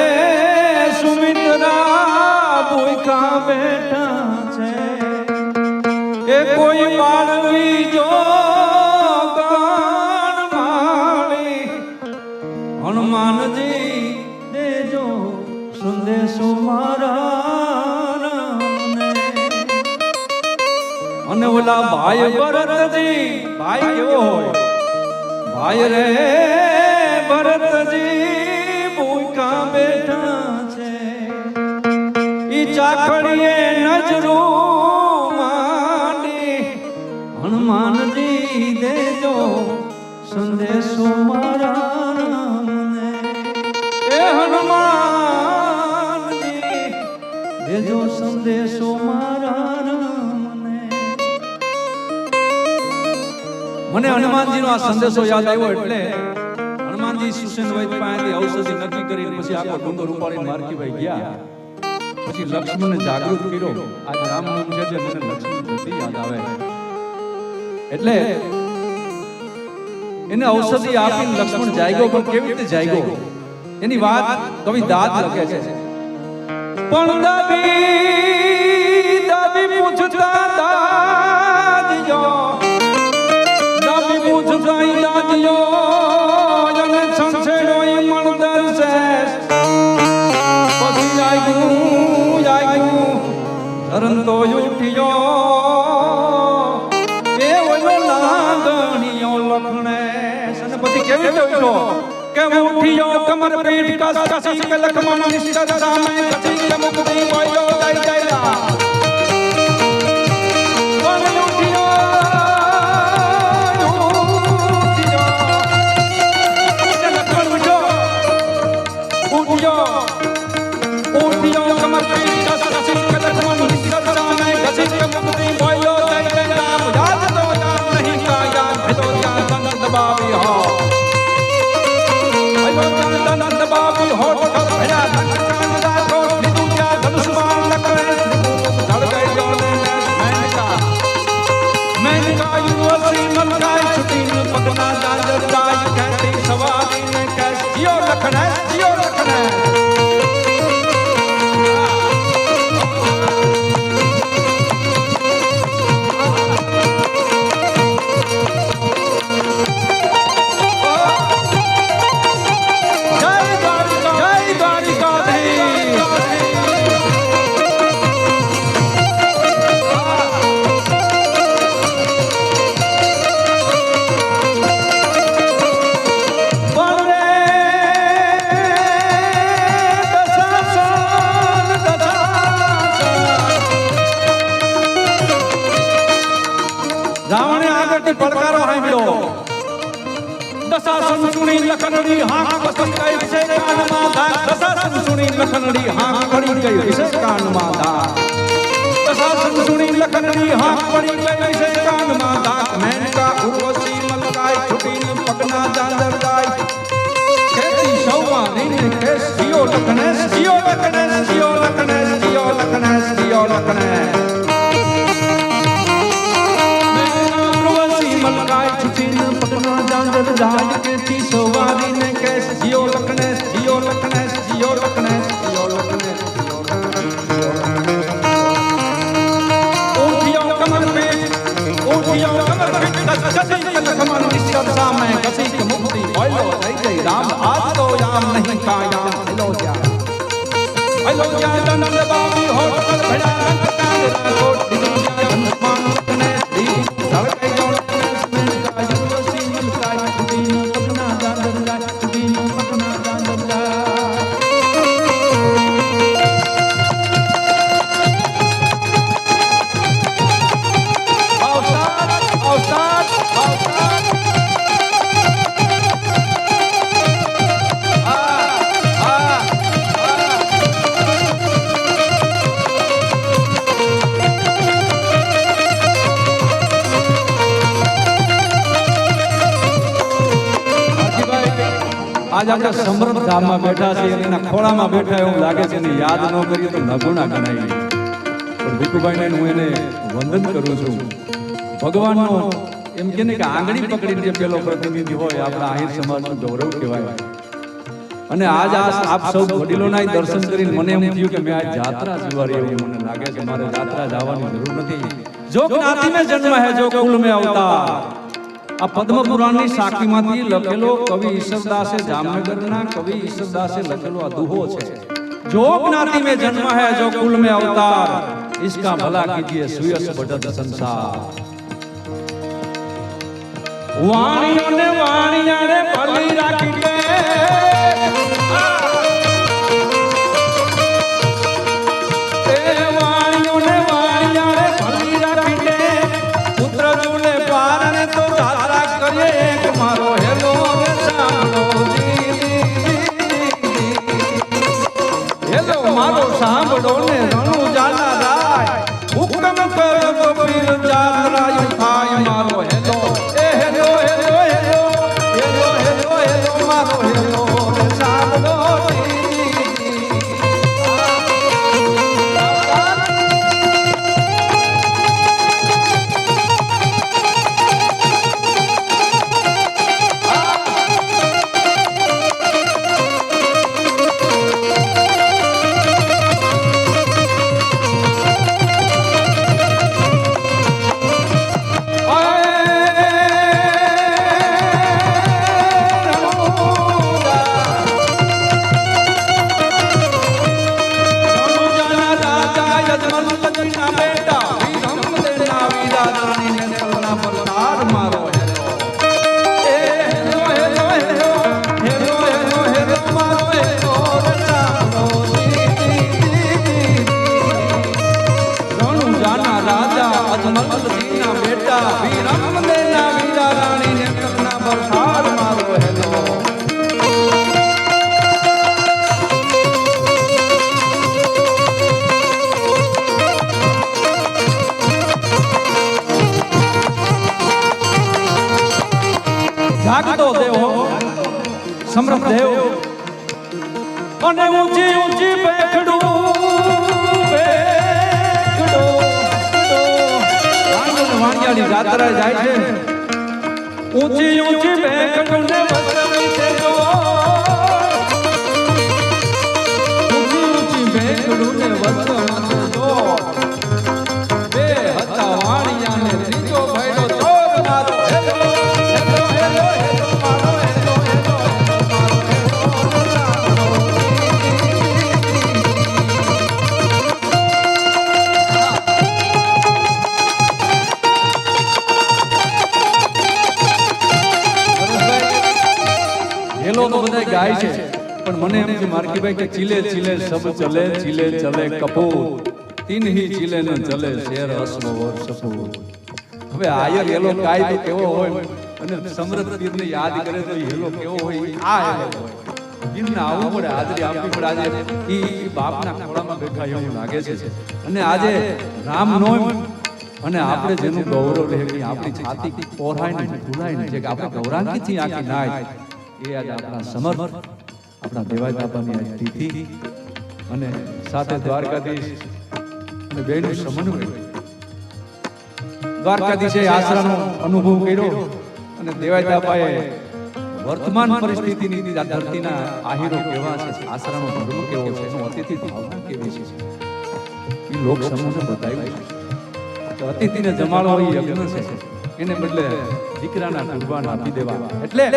S1: સુમિત્રા ભૂખા બેઠા છે. એ કોઈ બાળવી જો ગાન માળી, હનુમાનજી દેજો સંદેશો મારા રામને. અને ઓલા ભાઈ ભરતજી, ભાઈ કેવો હોય? ભાઈ રે ભરતજી ભૂખા બેઠા છે. ઈ ચાખડીએ નજરો માંડી, હનુમાનજી દેજો સંદેશો મારા રામને. એ હનુમાનજી દેજો સંદેશો મારા રામને. મને હનુમાનજીનો આ સંદેશો યાદ આવ્યો એટલે હનુમાનજી સુસેન વૈદ્ય પાસેથી ઔષધિ નક્કી કરીને પછી આખો ડુંગર ઉપાડીને માર્ગીભાઈ ગયા. પછી લક્ષ્મણને જાગૃત કર્યો. આજ રામનામ છે જે મને લક્ષ્મણ બધી યાદ આવે એટલે એને ઔષધિ આપીને લક્ષ્મણ જાગ્યો. પણ કેવી રીતે જાગ્યો એની વાત કવિ દાદ લખે છે. પણ દાદી દાદી પૂછતા દાદીઓ, દાદી પૂછતા દાદીઓ અને સંસેડો મણદર છે. પછી જાગ્યું ધરંતો ઉઠ્યો એ ઓલો લાગણીઓ લખણે. અને પછી કેવી રીતે ઉઠ્યો કે ઉઠ્યો કમર પીઠ કસી કે લખમણ નિષ્ઠ સામે કસી કે મુક્તિ બોલ્યો જય જય રામ. પણ ઉઠ્યો કમર પીઠ કસી કે લખમણ નિષ્ઠ સામે કસી કે મુક્તિ બોલ્યો જય જય રામ. યાદ તો યાદ નહીં કા યાદ હે તો યાદ તન દબાવી હો. નંદ બાબી હોઠ પર ભયા કાન રાખો લીધું ત્યાં ધનુષમાન લખે ધડકાઈ જોને મેનકા મેનકા યુવસી મલકાઈ છૂટીને પગના દાદર દાય કહેતી સવારીને કહે જીઓ લખણે જીઓ લખણે. રાવણે આગળથી પડકારો સાંભળ્યો. દશાસન સુણી લખનડી હાથ પસંદ ગઈ છે કાનમાં ધાક. દશાસન સુણી લખનડી હાથ પડી ગઈ છે કાનમાં ધાક. દશાસન સુણી લખનડી હાથ પડી ગઈ છે કાનમાં ધાક. મેનકા ઉર્વશી મલકાઈ છૂટીને પગના દાદર દાય ખેતી સૌમાં નીને કેસ જીઓ લખને જીઓ લખને જીઓ લખને જીઓ લખને જીઓ લખને. મલકાઈ છૂટીને પગના દાદર દાય ખેતી સવારીને કેસ જીઓ લખને જીઓ લખને જીઓ લખને જીઓ લખને. ઉઠ્યો કમર પીઠ કસી કે લખમણ નિષ્ઠ સામે કસી કે મુક્તિ બોલ્યો જય જય રામ. આજ તો યામ નહીં કા યામ હેલો જ્યાં હેલો જ્યાં નંદ બાબી હોઠ પર ભયા કાન રાખો લીધું ત્યાં ધનુષમાન લખને ધડકાઈ જોને મેનકા યુવસી મલકાઈ છૂટીને પગના દાદર દાય છૂટીને પગના દાદર દાય. અવસાદ અવસાદ અવસાદ આજ આપણે સમૃદ્ધ ધામમાં બેઠા છીએ અને એના ખોળામાં બેઠા એવું લાગે છે ને યાદ ન કરીએ તો નગુણા ગણાય. પણ ભીખુભાઈને હું એને વંદન કરું છું. ભગવાનનો એમ કે ને કે આંગળી પકડીને જે પેલો પ્રતિનિધિ હોય આપણા આહિર સમાજનું ગૌરવ કહેવાય. અને આજ આપ સૌ વડીલોના દર્શન કરીને મને એમ થયું કે મેં આજ જાત્રા જીવારી એવું મને લાગે છે. મારે જાત્રા જવાની જરૂર નથી. જો જ્ઞાતિ में जन्म है जो कुल में अवतार. આ પદ્મ પુરાણની સાખીમાંથી લખેલો કવિ ઈશ્વરદાસે જામનગરના કવિ ઈશ્વરદાસે લખેલો આ દુહો છે. જો જ્ઞાતિ में जन्म है जो कुल में अवतार, इसका भला कीजिए सुयस बढ़त संसार. વાણીઓ ને વાણિયાને ભલી રાખી દે, વાણીઓ ને વાણિયાને ભલી રાખી દે. પુત્ર જુને પારણે તો જાત્રા કરીએ એક મારો હેલો ને સાંભળો હેલો મારો સાંભળો ને રણુ જાના રાય. હુકમ કરો તો પીર જાત્રા થાય મારો હેલો. જાગતો દેવ સમરથ દેવ અને ઊંચી ઊંચી બેખડું વાણિયાની જાત્રા જાય છે. ઊંચી ઊંચી બેખડું ને વસવી છે જો, ઊંચી ઊંચી બેખડું ને વસવી છે જો. બે હતા વાણિયાને ત્રીજો ભયડો ચોર મારો હેલો. હેલો તો બધા ગાય છે, પણ મને એમ છે માર્કીભાઈ કે ચીલે ચીલે સબ ચલે, ચીલે ચલે કપૂર, તીન હી ચીલે ન ચલે શેર અસવો ઓર સપૂર. હવે આયર હેલો ગાય તો કેવો હોય અને સમૃદ્ધ પીરને યાદ કરે તો હેલો કેવો હોય. આ હેલો હોય પીરને આવવું પડે, હાજરી આપવી પડે. આજે ઈ બાપના ખોળામાં બેઠા એવું લાગે છે. અને આજે રામનોમ અને આપણે જેનું ગૌરવ રહે કે આપણી છાતી પોરાય ને ભૂલાય ને, જે આપણે ગૌરાંકીથી આખી નાય એ આજે આપણા સમર્થ આપણા દેવાય બાપાની આજ તિથિ અને સાથે દ્વારકાધીશ અને બેનું સમન્વય. દ્વારકાધીશે આશરાનો અનુભવ કર્યો અને દેવાય બાપાએ વર્તમાન પરિસ્થિતિની ધરતીના આહીરો કેવા છે, આશરાનો ધર્મ કેવો છે, એનો અતિથિ ભાવના કેવી છે એ લોક સમૂહને બતાવ્યું છે. અતિથિને જમાડવો એ યજ્ઞ છે, એને બદલે દીકરાના કુરબાન આપી દેવા. એટલે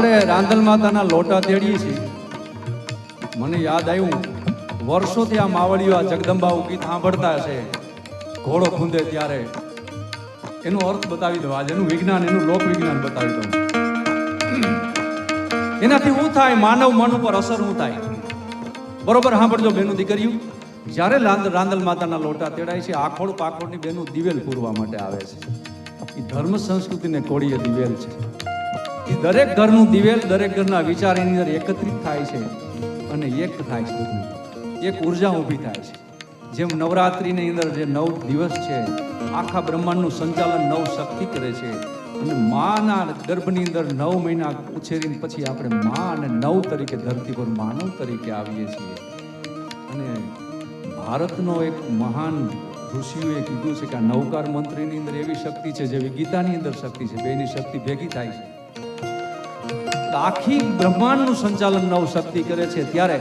S1: આપણે રાંદલ માતાના લોટા તેડીએ છીએ. મને યાદ આવ્યું, વર્ષોથી આ માવડીઓ આ જગદંબા ગીત સાંભળતા હશે, ઘોડો ખૂંદે ત્યારે. એનો અર્થ બતાવી દઉં, આજે એનું વિજ્ઞાન, એનું લોક વિજ્ઞાન બતાવી દઉં. એનાથી શું થાય, માનવ મન ઉપર અસર શું થાય, બરોબર સાંભળજો બેનું દીકરીઓ. જ્યારે રાંદલ માતાના લોટા તેડાય છે, આખોડ પાખોડની બેનું દિવેલ પૂરવા માટે આવે છે. એ ધર્મ સંસ્કૃતિને કોળીએ દિવેલ છે. એ દરેક ઘરનું દિવેલ, દરેક ઘરના વિચાર એની અંદર એકત્રિત થાય છે અને એક થાય છે, એક ઉર્જા ઊભી થાય છે. જેમ નવરાત્રિની અંદર જે 9 દિવસ છે, આખા બ્રહ્માંડનું સંચાલન 9 શક્તિ કરે છે. અને માના ગર્ભની અંદર 9 મહિના ઉછેરીને પછી આપણે મા અને 9 તરીકે ધરતી પર માનવ તરીકે આવીએ છીએ. અને ભારતનો એક મહાન ઋષિઓએ કીધું છે કે આ નવકાર મંત્રીની અંદર એવી શક્તિ છે જેવી ગીતાની અંદર શક્તિ છે, બેની શક્તિ ભેગી થાય છે. આખી બ્રહ્માંડનું સંચાલન 9 શક્તિ કરે છે. ત્યારે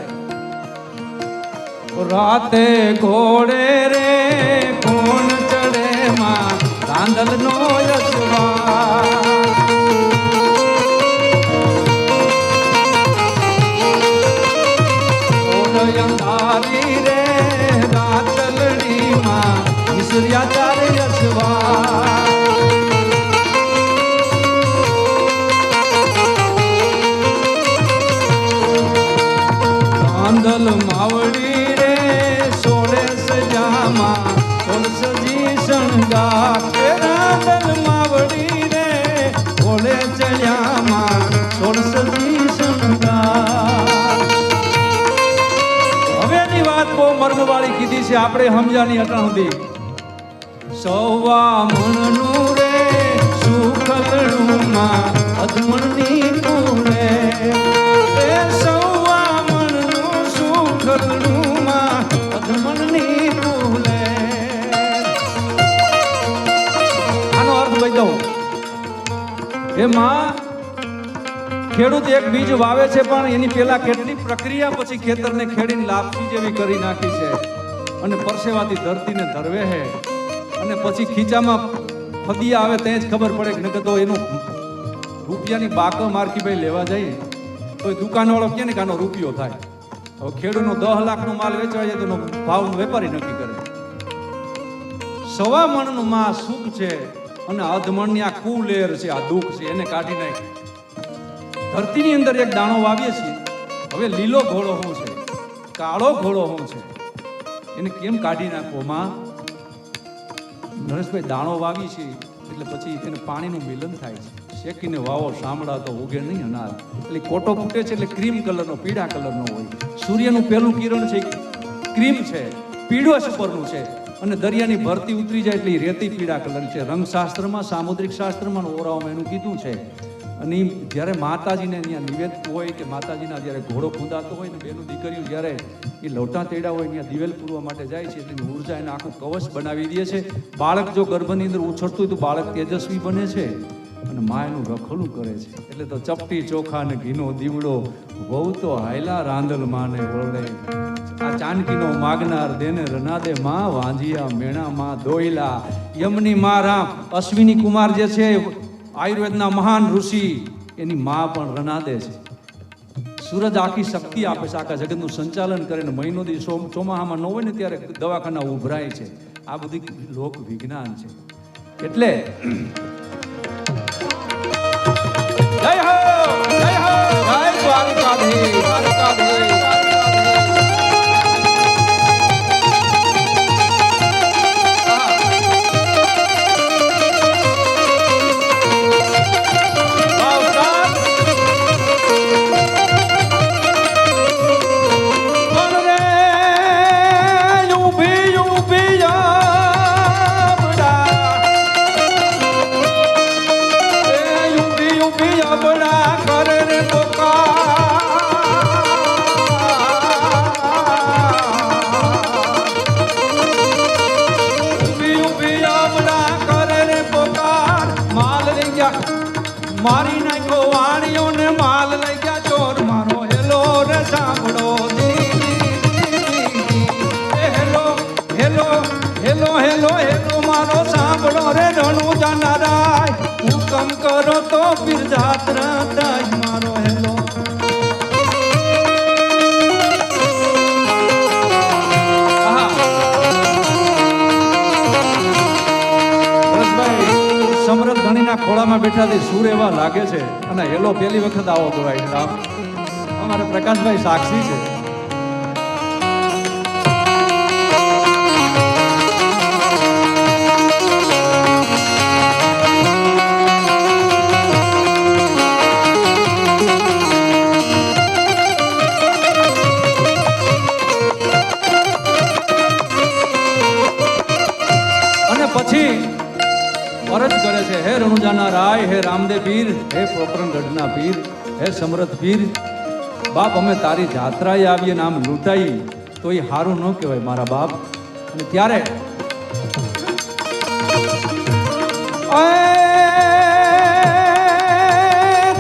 S1: રાતે ઘોડે રે કોણ ચડે માં રાંદલ નો યશવા, અંધારી રે રાતલડી માં વિસર્યા ચારે યશવા. રાંદલ માવડી રે સોળે સજામાં સોળ સજી શણગાર. રાંદલ માવડી રે સોળે ચડ્યામાં સોળ સજી શણગાર. હવે એની વાત બહુ મર્મવાળી કીધી છે, આપણે સમજાની અટાણ સુધી. સવા મણનું રે સુખલનું માં અધમણની કુળે, એમાં ખેડૂત એક બીજ વાવે છે, પણ એની પેલા કેટલી પ્રક્રિયા પછી ખેતરને ખેડીને લાપસી જેવી કરી નાખી છે. અને પરસેવાથી ધરતીને ધરવે છે. અને પછી ખીચામાં ફદિયા આવે ત્યાં જ ખબર પડે કે નકર તો એનું રૂપિયાની બાકો માર્કી ભાઈ લેવા જઈએ તો દુકાનવાળો કે ને કે આનો રૂપિયો થાય. હવે ખેડૂતનો 10 લાખનો માલ વેચવા જાય તો એનો ભાવ વેપારી નક્કી કરે. સવા મણનું માં સુખ છે અને અધમણની આ કુલેર છે, આ દુઃખ છે, એને કાઢી નાખી. ધરતીની અંદર એક દાણો વાવીએ છીએ. હવે લીલો ઘોડો શું છે, કાળો ઘોડો શું છે, એને કેમ કાઢી નાખવો? માં નરેશભાઈ, દાણો વાવી છે એટલે પછી તેને પાણીનું મિલન થાય છે. શેકીને વાવો શામળા તો ઉગે નહીં અનાર. એટલે કોટો ફૂટે છે એટલે ક્રીમ કલરનો, પીળા કલરનો હોય. સૂર્યનું પહેલું કિરણ છે ક્રીમ છે, પીળો ઉપરનું છે. અને દરિયાની ભરતી ઉતરી જાય એટલે રેતી પીળા કલર છે. રંગશાસ્ત્રમાં, સામુદ્રિક શાસ્ત્રમાં, ઓરાઓમાં એનું કીધું છે. અને જ્યારે માતાજીને ત્યાં નિવેદ હોય કે માતાજીના જ્યારે ઘોડો ખૂંદાતો હોય ને બેનું દીકરીઓ જ્યારે એ લોટા તેડા હોય ત્યાં દિવેલ પૂરવા માટે જાય છે એટલે ઉર્જા એને આખું કવચ બનાવી દે છે. બાળક જો ગર્ભની અંદર ઉછળતું હોય તો બાળક તેજસ્વી બને છે અને મા એનું રખોલું કરે છે. એટલે તો ચપટી ચોખા ને ઘીનો દીવડો વહુ તો હાયલા રાંદલ માને ઓળે. આ ચાનકીનો માગનાર દેને રનાદે માં વાંજિયા મેણા માં દોયલા. યમની માં રામ અશ્વિની કુમાર જે છે આયુર્વેદના મહાન ઋષિ, એની માં પણ રનાદે છે. સૂરજ આખી શક્તિ આપે છે, આખા જગતનું સંચાલન કરે ને મહિનો દી ચોમાહામાં ન હોય ને ત્યારે દવાખાના ઉભરાય છે. આ બધી લોક વિજ્ઞાન છે. એટલે જય હો, જય હો, જય દ્વારકાધીશ, દ્વારકાધીશ. મારી નાખો વાણીઓ ને માલ લઈ ગયા ચોર મારો. હેલો રે સાંભળો hello hello hello hello hello મારો સાંભળો રે રણુ જાનારાય. હુકમ કરો તો પીર જાત્રા થાય મારો. બેઠાથી સૂર એવા લાગે છે અને હેલો પહેલી વખત આવો ગવાય છે રામ. અમારે પ્રકાશભાઈ સાક્ષી છે. અને પછી અરજ કરે છે, હે રણુજાના રાય, હે રામદેવ પીર, હે પોકરણગઢના પીર, હે સમરથ પીર, બાપ અમે તારી જાત્રાએ આવીએ ને આમ લૂંટાઈ તો એ સારું ન કહેવાય મારા બાપ. અને ત્યારે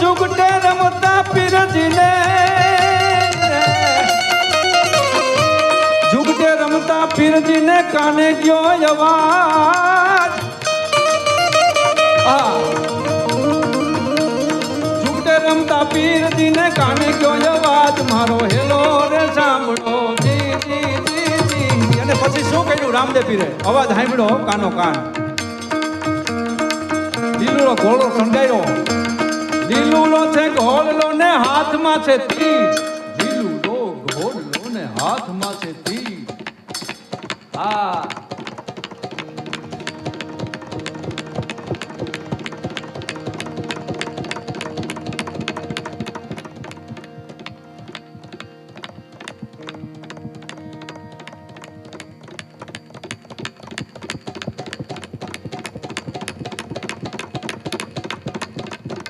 S1: જુગટે રમતા પીરજીને, જુગટે રમતા પીરજીને કાને ગયો અવાજ. જુગટે રમતા પીરજીને કાને ગયો અવાજ, મારો હેલો રે સાંભળો જી જી જી જી. અને પછી શું કહ્યું રામદેવ પીરે? અવાજ સાંભળો કાનો કાન. લીલુડો ઘોડો સંડાયો, લીલુડો છે ઘોડલો ને હાથમાં છે તીર, લીલુડો ઘોડલો ને હાથમાં છે તીર. આ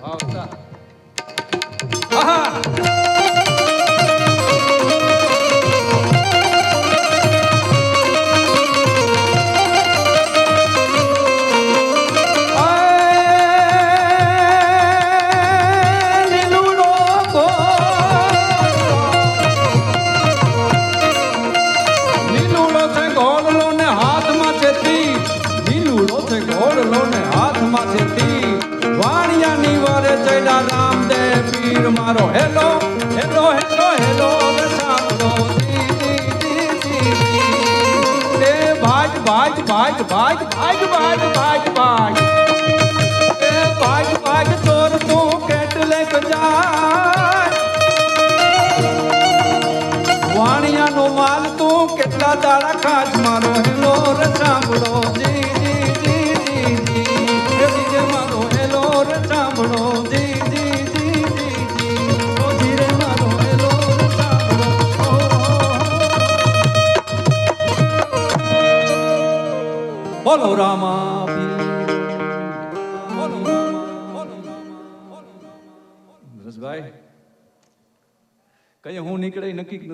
S1: આવતા આહા મારો હેલો હેલો હેલો હેલો સાંભળો જી જી જી જી. રે ભાગ ભાગ ભાગ ભાગ ભાગ ભાગ ભાગ ભાગ, એ ભાગ ભાગ ચોર તું કેટલે જાય, વાણિયાનો માલ તું કેટલા દાડા ખાસ. મારો હેલો રે સાંભળો જી જી જી જી જી. મારો હેલો રે સાંભળો જી જી. બોલો રામા રસભાઈ કઈ હું નીકળે નક્કી નથી.